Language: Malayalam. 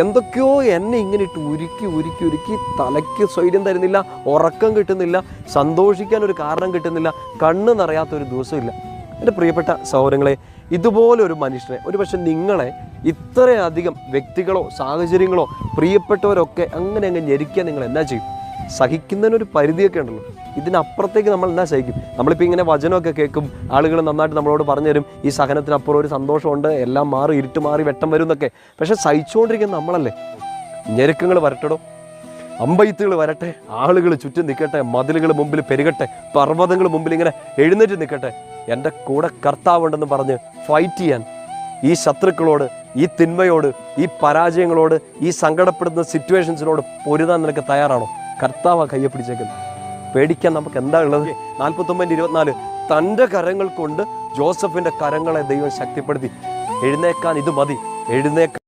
എന്തൊക്കെയോ എന്നെ ഇങ്ങനെ ഇട്ട് ഉരുക്കി ഉരുക്കി ഉരുക്കി തലയ്ക്ക് സ്വൈര്യം തരുന്നില്ല, ഉറക്കം കിട്ടുന്നില്ല, സന്തോഷിക്കാൻ ഒരു കാരണം കിട്ടുന്നില്ല, കണ്ണ് നിറയാത്തൊരു ദിവസമില്ല. എൻ്റെ പ്രിയപ്പെട്ട സഹോദരങ്ങളെ, ഇതുപോലൊരു മനുഷ്യനെ, ഒരു പക്ഷെ നിങ്ങളെ ഇത്രയധികം വ്യക്തികളോ സാഹചര്യങ്ങളോ പ്രിയപ്പെട്ടവരൊക്കെ അങ്ങനെ അങ്ങ് ഞെരിക്കാൻ നിങ്ങൾ എന്നാ ചെയ്യും? സഹിക്കുന്നതിനൊരു പരിധിയൊക്കെ ഉണ്ടല്ലോ. ഇതിനപ്പുറത്തേക്ക് നമ്മൾ എന്നാ സഹിക്കും? നമ്മളിപ്പോൾ ഇങ്ങനെ വചനമൊക്കെ കേൾക്കും, ആളുകൾ നന്നായിട്ട് നമ്മളോട് പറഞ്ഞു തരും, ഈ സഹനത്തിനപ്പുറം ഒരു സന്തോഷമുണ്ട്, എല്ലാം മാറി, ഇരുട്ട് മാറി, വെട്ടം വരും എന്നൊക്കെ. പക്ഷെ സഹിച്ചുകൊണ്ടിരിക്കുന്ന നമ്മളല്ലേ. ഞെരുക്കങ്ങൾ വരട്ടടോ, അമ്പയത്തുകൾ വരട്ടെ, ആളുകൾ ചുറ്റും നിൽക്കട്ടെ, മതിലുകൾ മുമ്പിൽ പെരുകട്ടെ, പർവ്വതങ്ങൾ മുമ്പിൽ ഇങ്ങനെ എഴുന്നേറ്റ് നിൽക്കട്ടെ, എൻ്റെ കൂടെ കർത്താവുണ്ടെന്ന് പറഞ്ഞ് ഫൈറ്റ് ചെയ്യാൻ ഈ ശത്രുക്കളോട്, ഈ തിന്മയോട്, ഈ പരാജയങ്ങളോട്, ഈ സങ്കടപ്പെടുന്ന സിറ്റുവേഷൻസിനോട് പൊരുതാൻ നിനക്ക് തയ്യാറാണോ? കർത്താവ് കയ്യെ പിടിച്ചേക്കുന്നത്. പേടിക്കാൻ നമുക്ക് എന്താ ഉള്ളത്? 49:24 തൻ്റെ കരങ്ങൾ കൊണ്ട് ജോസഫിൻ്റെ കരങ്ങളെ ദൈവം ശക്തിപ്പെടുത്തി. എഴുന്നേക്കാൻ ഇത് മതി, എഴുന്നേക്കാൻ